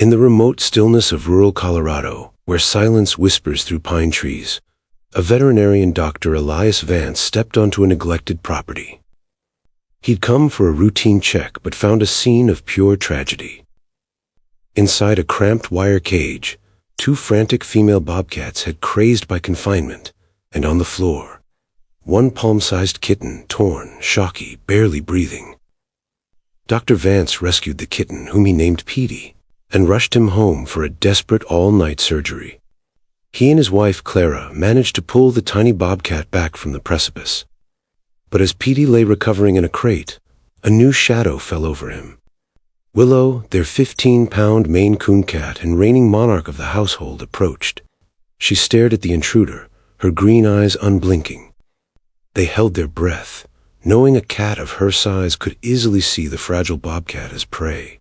In the remote stillness of rural Colorado, where silence whispers through pine trees, a veterinarian, Dr. Elias Vance, stepped onto a neglected property. He'd come for a routine check but found a scene of pure tragedy. Inside a cramped wire cage, two frantic female bobcats had crazed by confinement, and on the floor, one palm-sized kitten, torn, shocky, barely breathing. Dr. Vance rescued the kitten, whom he named Petey, and rushed him home for a desperate all-night surgery. He and his wife, Clara, managed to pull the tiny bobcat back from the precipice. But as Petey lay recovering in a crate, a new shadow fell over him. Willow, their 15-pound Maine Coon cat and reigning monarch of the household, approached. She stared at the intruder, her green eyes unblinking. They held their breath, knowing a cat of her size could easily see the fragile bobcat as prey.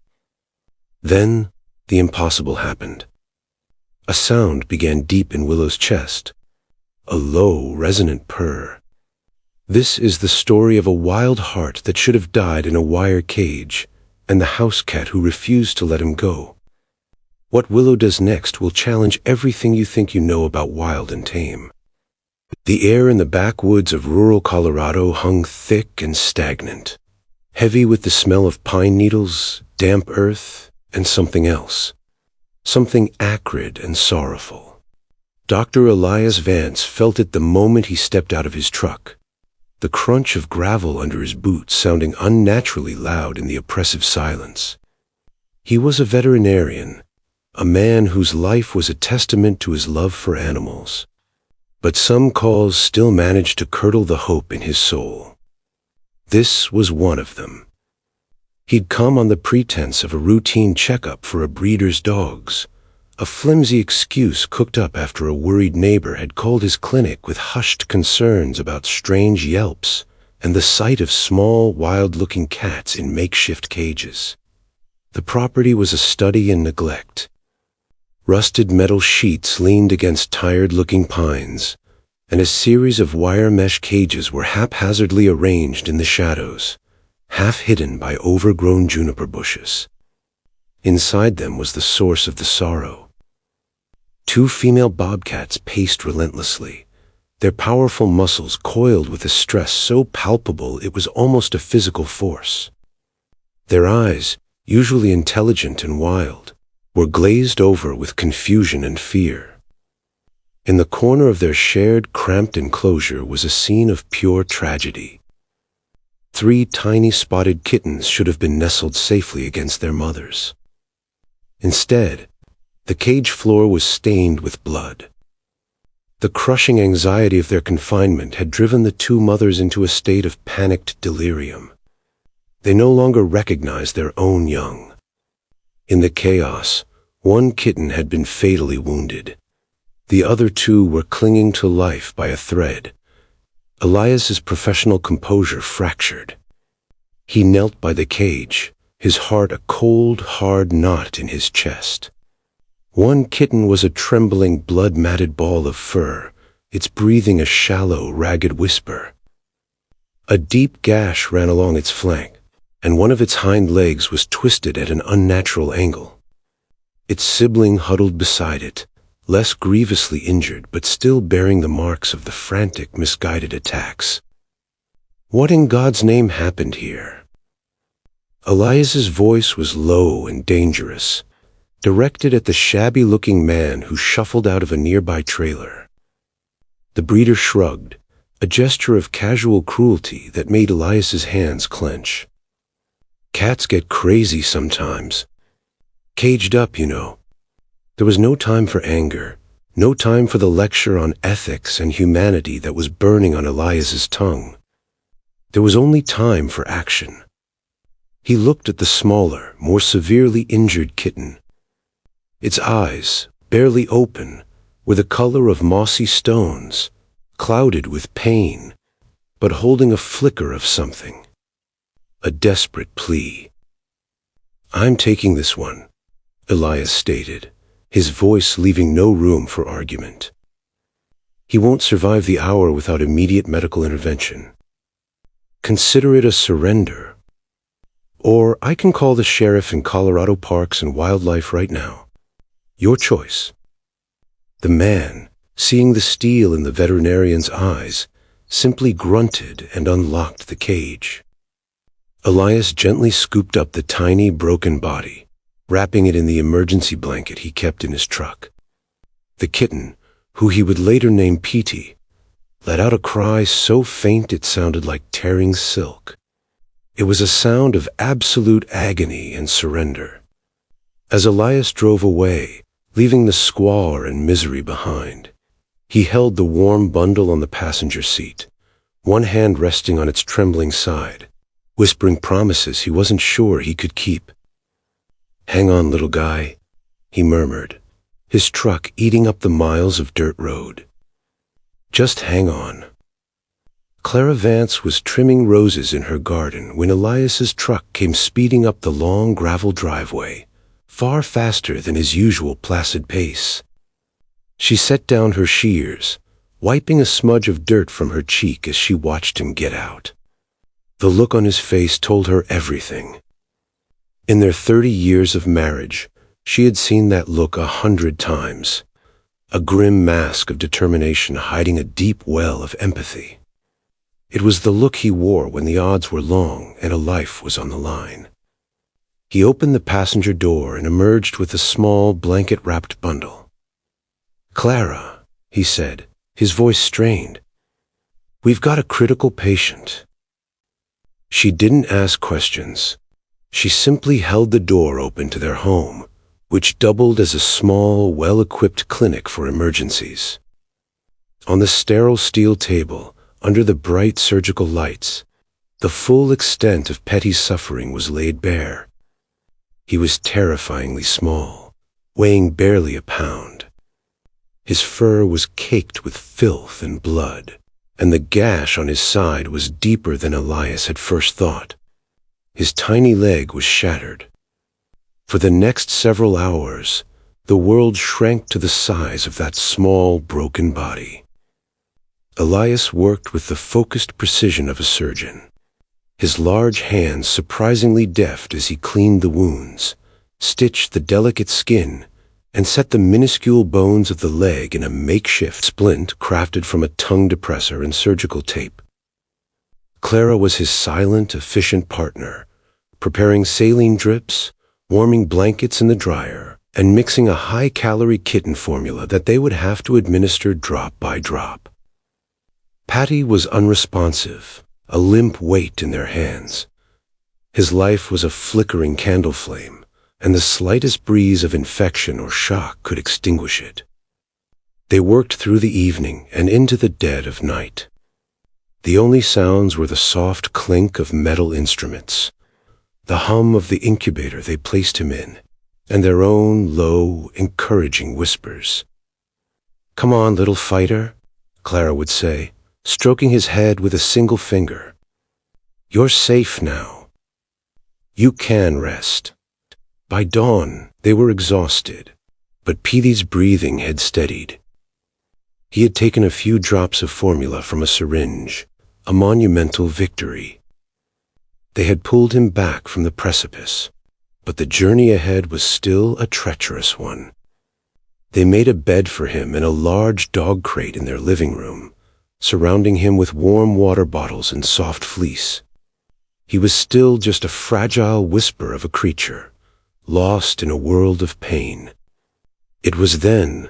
Then, the impossible happened. A sound began deep in Willow's chest, a low, resonant purr. This is the story of a wild heart that should have died in a wire cage, and the house cat who refused to let him go. What Willow does next will challenge everything you think you know about wild and tame. The air in the backwoods of rural Colorado hung thick and stagnant, heavy with the smell of pine needles, damp earth, and something else. Something acrid and sorrowful. Dr. Elias Vance felt it the moment he stepped out of his truck, the crunch of gravel under his boots sounding unnaturally loud in the oppressive silence. He was a veterinarian, a man whose life was a testament to his love for animals. But some calls still managed to curdle the hope in his soul. This was one of them. He'd come on the pretense of a routine checkup for a breeder's dogs, a flimsy excuse cooked up after a worried neighbor had called his clinic with hushed concerns about strange yelps and the sight of small, wild-looking cats in makeshift cages. The property was a study in neglect. Rusted metal sheets leaned against tired-looking pines, and a series of wire mesh cages were haphazardly arranged in the shadows, half hidden by overgrown juniper bushes. Inside them was the source of the sorrow. Two female bobcats paced relentlessly, their powerful muscles coiled with a stress so palpable it was almost a physical force. Their eyes, usually intelligent and wild, were glazed over with confusion and fear. In the corner of their shared, cramped enclosure was a scene of pure tragedy. Three tiny spotted kittens should have been nestled safely against their mothers. Instead, the cage floor was stained with blood. The crushing anxiety of their confinement had driven the two mothers into a state of panicked delirium. They no longer recognized their own young. In the chaos, one kitten had been fatally wounded. The other two were clinging to life by a thread. Elias's professional composure fractured. He knelt by the cage, his heart a cold, hard knot in his chest. One kitten was a trembling, blood-matted ball of fur, its breathing a shallow, ragged whisper. A deep gash ran along its flank, and one of its hind legs was twisted at an unnatural angle. Its sibling huddled beside it, less grievously injured but still bearing the marks of the frantic, misguided attacks. What in God's name happened here? Elias's voice was low and dangerous, directed at the shabby-looking man who shuffled out of a nearby trailer. The breeder shrugged, a gesture of casual cruelty that made Elias's hands clench. Cats get crazy sometimes. Caged up, you know. There was no time for anger, no time for the lecture on ethics and humanity that was burning on Elias's tongue. There was only time for action. He looked at the smaller, more severely injured kitten. Its eyes, barely open, were the color of mossy stones, clouded with pain, but holding a flicker of something. A desperate plea. "I'm taking this one," Elias stated, his voice leaving no room for argument. "He won't survive the hour without immediate medical intervention. Consider it a surrender." Or I can call the sheriff in Colorado Parks and Wildlife right now. Your choice." The man, seeing the steel in the veterinarian's eyes, simply grunted and unlocked the cage. Elias gently scooped up the tiny, broken body, wrapping it in the emergency blanket he kept in his truck. The kitten, who he would later name Petey, let out a cry so faint it sounded like tearing silk. It was a sound of absolute agony and surrender. As Elias drove away, leaving the squalor and misery behind, he held the warm bundle on the passenger seat, one hand resting on its trembling side, whispering promises he wasn't sure he could keep. "Hang on, little guy," he murmured, his truck eating up the miles of dirt road. "Just hang on." Clara Vance was trimming roses in her garden when Elias's truck came speeding up the long gravel driveway, far faster than his usual placid pace. She set down her shears, wiping a smudge of dirt from her cheek as she watched him get out. The look on his face told her everything. In their 30 years of marriage, she had seen that look 100 times, a grim mask of determination hiding a deep well of empathy. It was the look he wore when the odds were long and a life was on the line. He opened the passenger door and emerged with a small blanket-wrapped bundle. "Clara," he said, his voice strained, "we've got a critical patient." She didn't ask questions. She simply held the door open to their home, which doubled as a small, well-equipped clinic for emergencies. On the sterile steel table, under the bright surgical lights, the full extent of Petty's suffering was laid bare. He was terrifyingly small, weighing barely a pound. His fur was caked with filth and blood, and the gash on his side was deeper than Elias had first thought. His tiny leg was shattered. For the next several hours, the world shrank to the size of that small, broken body. Elias worked with the focused precision of a surgeon, his large hands surprisingly deft as he cleaned the wounds, stitched the delicate skin, and set the minuscule bones of the leg in a makeshift splint crafted from a tongue depressor and surgical tape. Clara was his silent, efficient partner, preparing saline drips, warming blankets in the dryer, and mixing a high-calorie kitten formula that they would have to administer drop by drop. Patty was unresponsive, a limp weight in their hands. His life was a flickering candle flame, and the slightest breeze of infection or shock could extinguish it. They worked through the evening and into the dead of night. The only sounds were the soft clink of metal instruments, the hum of the incubator they placed him in, and their own low, encouraging whispers. "Come on, little fighter," Clara would say, stroking his head with a single finger. "You're safe now. You can rest." By dawn, they were exhausted, but Petey's breathing had steadied. He had taken a few drops of formula from a syringe, a monumental victory. They had pulled him back from the precipice, but the journey ahead was still a treacherous one. They made a bed for him in a large dog crate in their living room, surrounding him with warm water bottles and soft fleece. He was still just a fragile whisper of a creature, lost in a world of pain. It was then,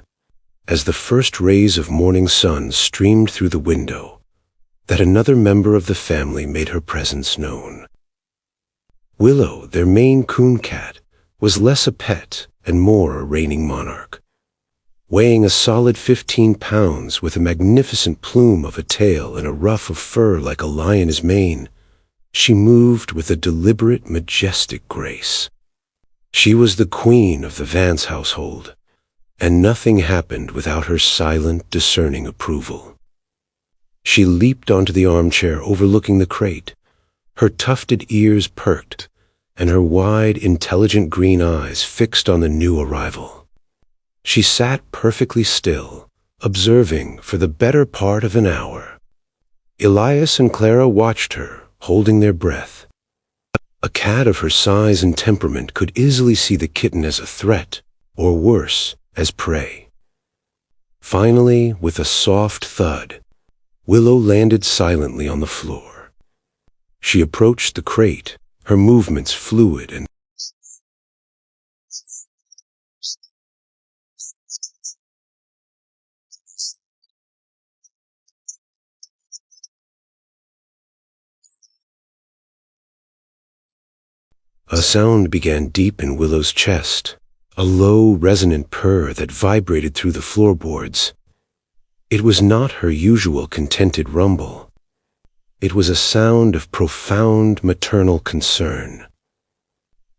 as the first rays of morning sun streamed through the window, that another member of the family made her presence known. Willow, their Maine coon cat, was less a pet and more a reigning monarch. Weighing a solid 15 pounds with a magnificent plume of a tail and a ruff of fur like a lion's mane, she moved with a deliberate, majestic grace. She was the queen of the Vance household, and nothing happened without her silent, discerning approval. She leaped onto the armchair overlooking the crate, her tufted ears perked, and her wide, intelligent green eyes fixed on the new arrival. She sat perfectly still, observing for the better part of an hour. Elias and Clara watched her, holding their breath. A cat of her size and temperament could easily see the kitten as a threat, or worse, as prey. Finally, with a soft thud, Willow landed silently on the floor. She approached the crate, her movements fluid and a sound began deep in Willow's chest, a low, resonant purr that vibrated through the floorboards. It was not her usual contented rumble. It was a sound of profound maternal concern.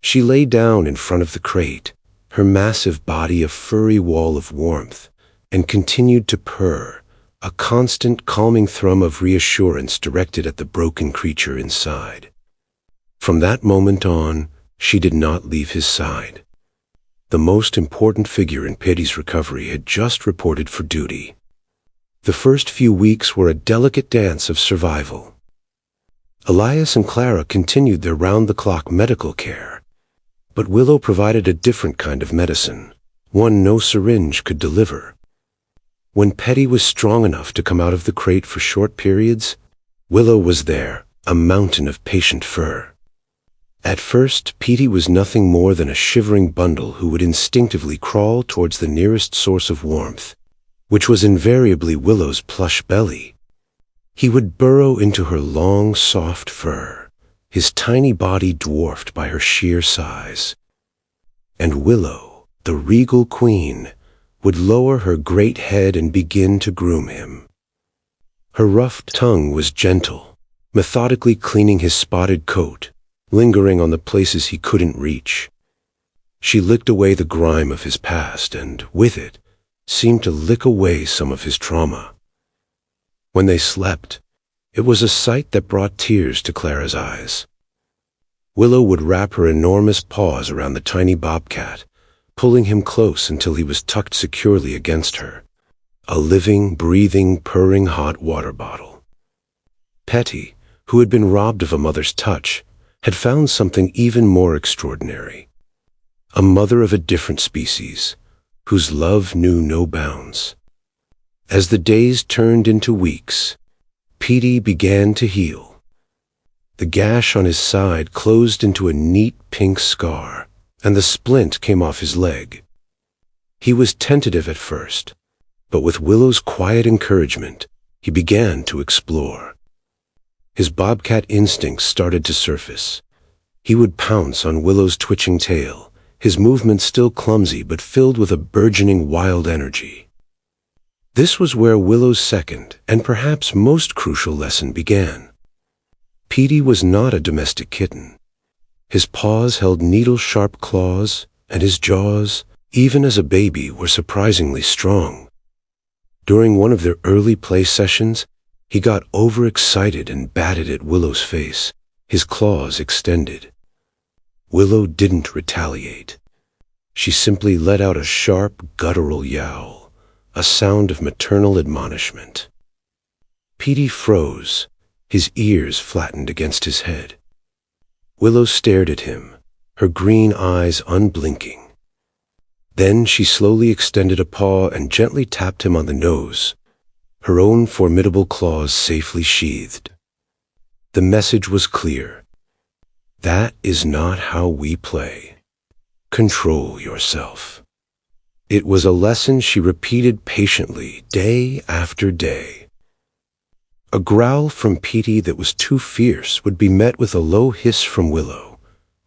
She lay down in front of the crate, her massive body a furry wall of warmth, and continued to purr, a constant calming thrum of reassurance directed at the broken creature inside. From that moment on, she did not leave his side. The most important figure in Petty's recovery had just reported for duty. The first few weeks were a delicate dance of survival. Elias and Clara continued their round-the-clock medical care, but Willow provided a different kind of medicine, one no syringe could deliver. When Petty was strong enough to come out of the crate for short periods, Willow was there, a mountain of patient fur. At first, Petey was nothing more than a shivering bundle who would instinctively crawl towards the nearest source of warmth, which was invariably Willow's plush belly. He would burrow into her long, soft fur, his tiny body dwarfed by her sheer size. And Willow, the regal queen, would lower her great head and begin to groom him. Her rough tongue was gentle, methodically cleaning his spotted coat, lingering on the places he couldn't reach. She licked away the grime of his past and, with it, seemed to lick away some of his trauma. When they slept, it was a sight that brought tears to Clara's eyes. Willow would wrap her enormous paws around the tiny Bobcat, pulling him close until he was tucked securely against her, a living, breathing, purring hot water bottle. Petty, who had been robbed of a mother's touch, had found something even more extraordinary. A mother of a different species, whose love knew no bounds. As the days turned into weeks, Petey began to heal. The gash on his side closed into a neat pink scar, and the splint came off his leg. He was tentative at first, but with Willow's quiet encouragement, he began to explore. His bobcat instincts started to surface. He would pounce on Willow's twitching tail, his movements still clumsy but filled with a burgeoning wild energy. This was where Willow's second, and perhaps most crucial lesson began. Petey was not a domestic kitten. His paws held needle-sharp claws, and his jaws, even as a baby, were surprisingly strong. During one of their early play sessions, he got overexcited and batted at Willow's face, his claws extended. Willow didn't retaliate. She simply let out a sharp, guttural yowl, a sound of maternal admonishment. Petey froze, his ears flattened against his head. Willow stared at him, her green eyes unblinking. Then she slowly extended a paw and gently tapped him on the nose, her own formidable claws safely sheathed. The message was clear. That is not how we play. Control yourself. It was a lesson she repeated patiently, day after day. A growl from Petey that was too fierce would be met with a low hiss from Willow,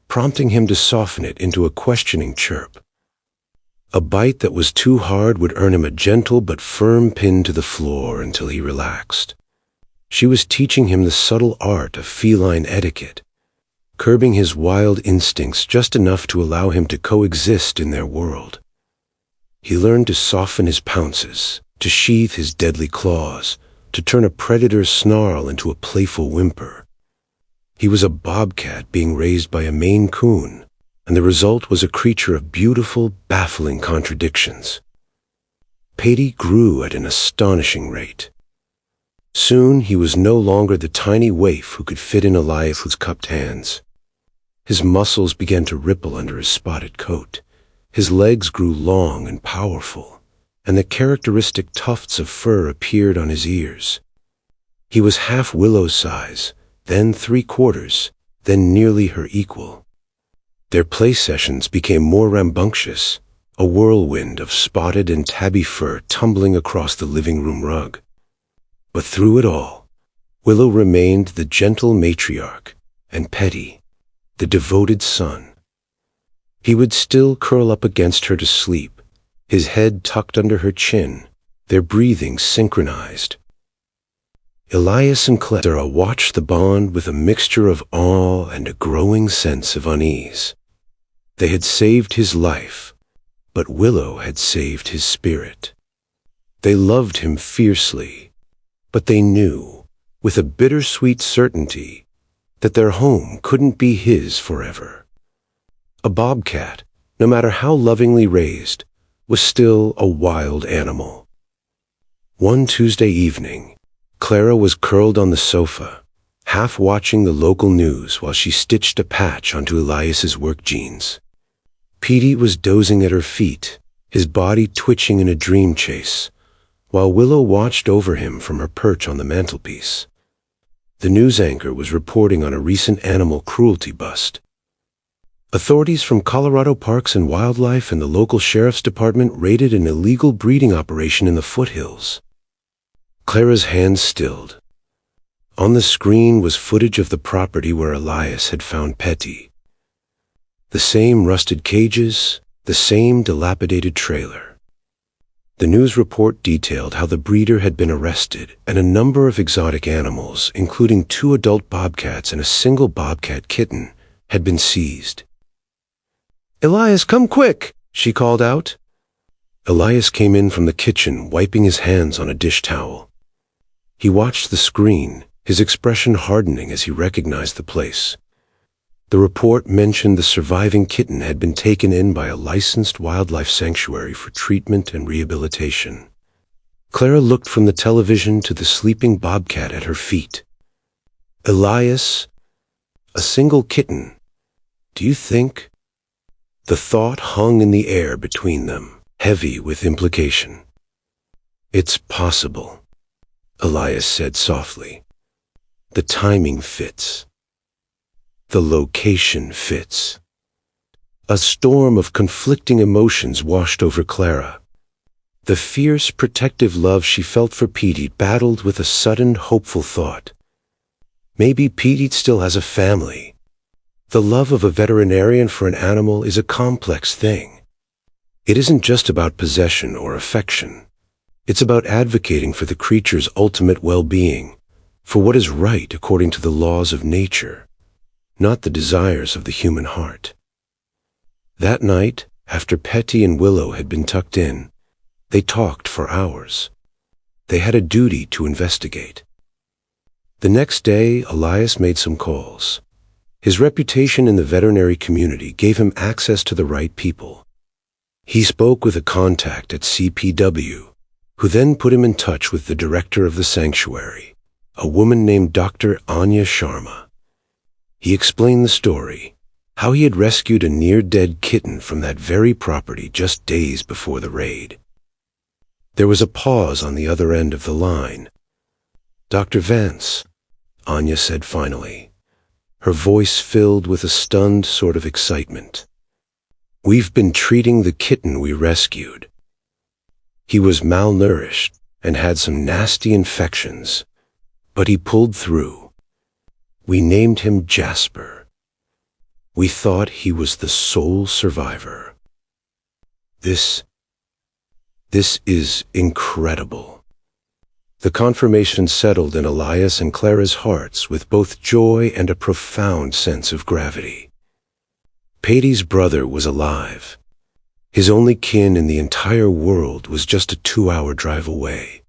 prompting him to soften it into a questioning chirp. A bite that was too hard would earn him a gentle but firm pin to the floor until he relaxed. She was teaching him the subtle art of feline etiquette, curbing his wild instincts just enough to allow him to coexist in their world. He learned to soften his pounces, to sheathe his deadly claws, to turn a predator's snarl into a playful whimper. He was a bobcat being raised by a Maine Coon, and the result was a creature of beautiful, baffling contradictions. Petey grew at an astonishing rate. Soon he was no longer the tiny waif who could fit in Elias's cupped hands. His muscles began to ripple under his spotted coat. His legs grew long and powerful, and the characteristic tufts of fur appeared on his ears. He was half Willow's size, then 3/4, then nearly her equal. Their play sessions became more rambunctious, a whirlwind of spotted and tabby fur tumbling across the living room rug. But through it all, Willow remained the gentle matriarch, and Petty, the devoted son. He would still curl up against her to sleep, his head tucked under her chin, their breathing synchronized. Elias and Clara watched the bond with a mixture of awe and a growing sense of unease. They had saved his life, but Willow had saved his spirit. They loved him fiercely, but they knew, with a bittersweet certainty, that their home couldn't be his forever. A bobcat, no matter how lovingly raised, was still a wild animal. One Tuesday evening, Clara was curled on the sofa, half watching the local news while she stitched a patch onto Elias's work jeans. Petey was dozing at her feet, his body twitching in a dream chase, while Willow watched over him from her perch on the mantelpiece. The news anchor was reporting on a recent animal cruelty bust. Authorities from Colorado Parks and Wildlife and the local sheriff's department raided an illegal breeding operation in the foothills. Clara's hands stilled. On the screen was footage of the property where Elias had found Petty. The same rusted cages, the same dilapidated trailer. The news report detailed how the breeder had been arrested and a number of exotic animals, including 2 adult bobcats and a single bobcat kitten, had been seized. "Elias, come quick!" she called out. Elias came in from the kitchen, wiping his hands on a dish towel. He watched the screen, his expression hardening as he recognized the place. The report mentioned the surviving kitten had been taken in by a licensed wildlife sanctuary for treatment and rehabilitation. Clara looked from the television to the sleeping bobcat at her feet. "Elias, a single kitten. Do you think?" The thought hung in the air between them, heavy with implication. "It's possible," Elias said softly. "The timing fits. The location fits." A storm of conflicting emotions washed over Clara. The fierce, protective love she felt for Petey battled with a sudden, hopeful thought. Maybe Petey still has a family. The love of a veterinarian for an animal is a complex thing. It isn't just about possession or affection. It's about advocating for the creature's ultimate well-being, for what is right according to the laws of nature, not the desires of the human heart. That night, after Petty and Willow had been tucked in, they talked for hours. They had a duty to investigate. The next day, Elias made some calls. His reputation in the veterinary community gave him access to the right people. He spoke with a contact at CPW, who then put him in touch with the director of the sanctuary, a woman named Dr. Anya Sharma. He explained the story, how he had rescued a near-dead kitten from that very property just days before the raid. There was a pause on the other end of the line. "Dr. Vance," Anya said finally, her voice filled with a stunned sort of excitement. "We've been treating the kitten we rescued. He was malnourished and had some nasty infections, but he pulled through. We named him Jasper. We thought he was the sole survivor. This is incredible." The confirmation settled in Elias and Clara's hearts with both joy and a profound sense of gravity. Patty's brother was alive. His only kin in the entire world was just a 2-hour drive away.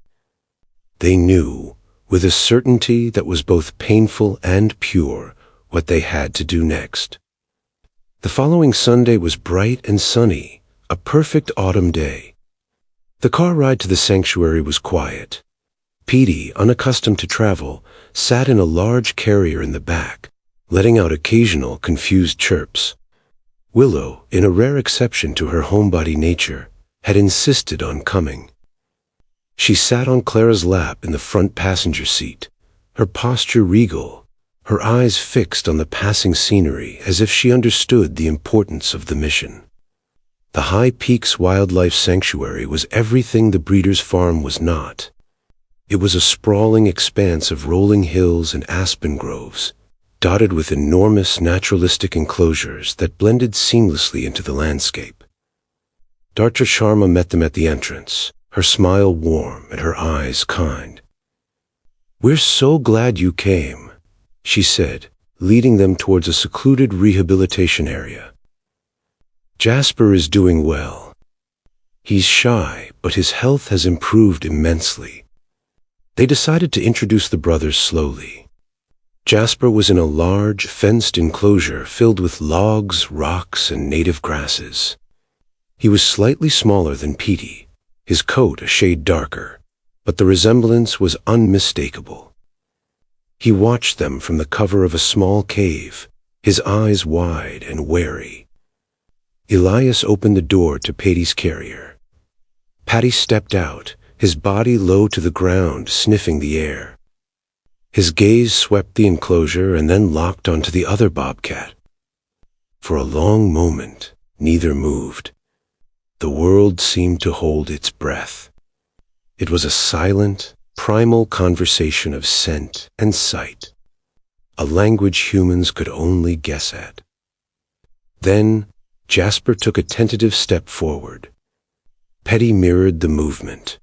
They knew, with a certainty that was both painful and pure, what they had to do next. The following Sunday was bright and sunny, a perfect autumn day. The car ride to the sanctuary was quiet. Petey, unaccustomed to travel, sat in a large carrier in the back, letting out occasional confused chirps. Willow, in a rare exception to her homebody nature, had insisted on coming. She sat on Clara's lap in the front passenger seat, her posture regal, her eyes fixed on the passing scenery as if she understood the importance of the mission. The High Peaks Wildlife Sanctuary was everything the breeder's farm was not. It was a sprawling expanse of rolling hills and aspen groves, dotted with enormous naturalistic enclosures that blended seamlessly into the landscape. Dr. Sharma met them at the entrance, her smile warm and her eyes kind. "We're so glad you came," she said, leading them towards a secluded rehabilitation area. "Jasper is doing well. He's shy, but his health has improved immensely." They decided to introduce the brothers slowly. Jasper was in a large, fenced enclosure filled with logs, rocks, and native grasses. He was slightly smaller than Petey, his coat a shade darker, but the resemblance was unmistakable. He watched them from the cover of a small cave, his eyes wide and wary. Elias opened the door to Patty's carrier. Patty stepped out, his body low to the ground, sniffing the air. His gaze swept the enclosure and then locked onto the other bobcat. For a long moment, neither moved. The world seemed to hold its breath. It was a silent, primal conversation of scent and sight, a language humans could only guess at. Then, Jasper took a tentative step forward. Petty mirrored the movement.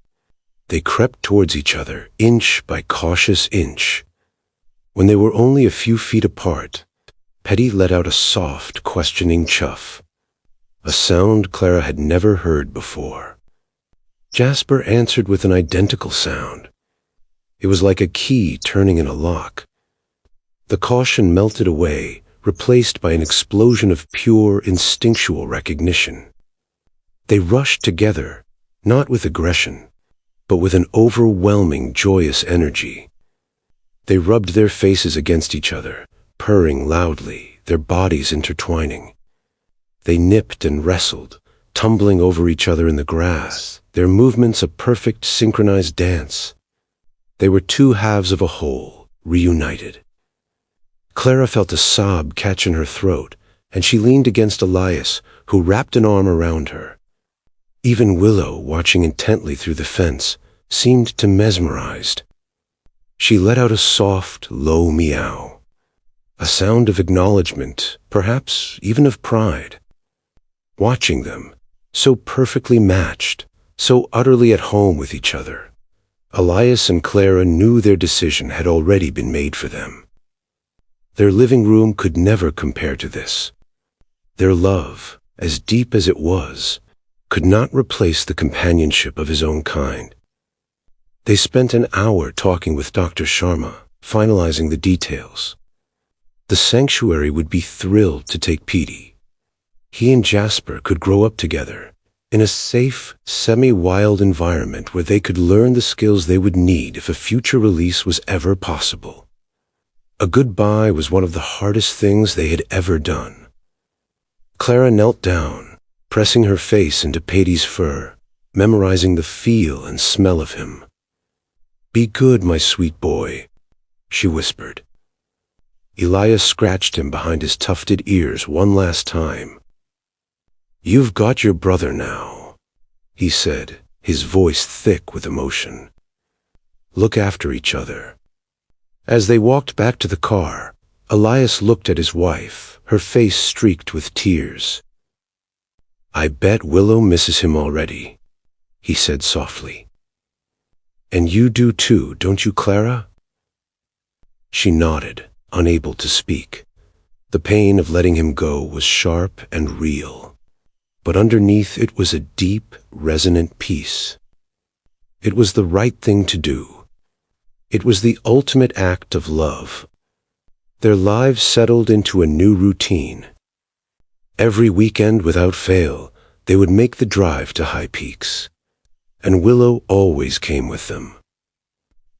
They crept towards each other, inch by cautious inch. When they were only a few feet apart, Petty let out a soft, questioning chuff, a sound Clara had never heard before. Jasper answered with an identical sound. It was like a key turning in a lock. The caution melted away, replaced by an explosion of pure, instinctual recognition. They rushed together, not with aggression, but with an overwhelming, joyous energy. They rubbed their faces against each other, purring loudly, their bodies intertwining. They nipped and wrestled, tumbling over each other in the grass, their movements a perfect synchronized dance. They were two halves of a whole, reunited. Clara felt a sob catch in her throat, and she leaned against Elias, who wrapped an arm around her. Even Willow, watching intently through the fence, seemed to mesmerized. She let out a soft, low meow, a sound of acknowledgement, perhaps even of pride. Watching them, so perfectly matched, so utterly at home with each other, Elias and Clara knew their decision had already been made for them. Their living room could never compare to this. Their love, as deep as it was, could not replace the companionship of his own kind. They spent an hour talking with Dr. Sharma, finalizing the details. The sanctuary would be thrilled to take Petey. He and Jasper could grow up together, in a safe, semi-wild environment where they could learn the skills they would need if a future release was ever possible. A goodbye was one of the hardest things they had ever done. Clara knelt down, pressing her face into Patey's fur, memorizing the feel and smell of him. "Be good, my sweet boy," she whispered. Elias scratched him behind his tufted ears one last time. "You've got your brother now," he said, his voice thick with emotion. "Look after each other." As they walked back to the car, Elias looked at his wife, her face streaked with tears. "I bet Willow misses him already," he said softly. "And you do too, don't you, Clara?" She nodded, unable to speak. The pain of letting him go was sharp and real, but underneath it was a deep, resonant peace. It was the right thing to do. It was the ultimate act of love. Their lives settled into a new routine. Every weekend, without fail, they would make the drive to High Peaks, and Willow always came with them.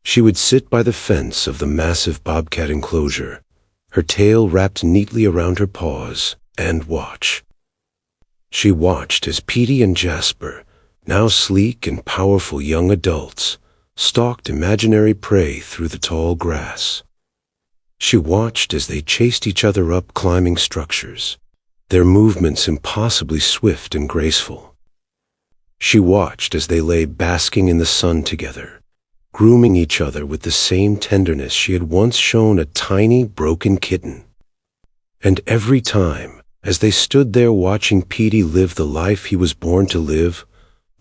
She would sit by the fence of the massive bobcat enclosure, her tail wrapped neatly around her paws, and watch. She watched as Petey and Jasper, now sleek and powerful young adults, stalked imaginary prey through the tall grass. She watched as they chased each other up climbing structures, their movements impossibly swift and graceful. She watched as they lay basking in the sun together, grooming each other with the same tenderness she had once shown a tiny, broken kitten. And every time, as they stood there watching Petey live the life he was born to live,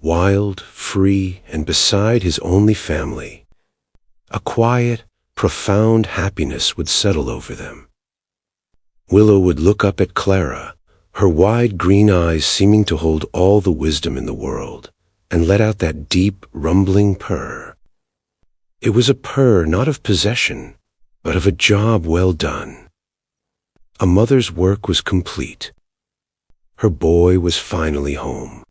wild, free, and beside his only family, a quiet, profound happiness would settle over them. Willow would look up at Clara, her wide green eyes seeming to hold all the wisdom in the world, and let out that deep, rumbling purr. It was a purr not of possession, but of a job well done. A mother's work was complete. Her boy was finally home.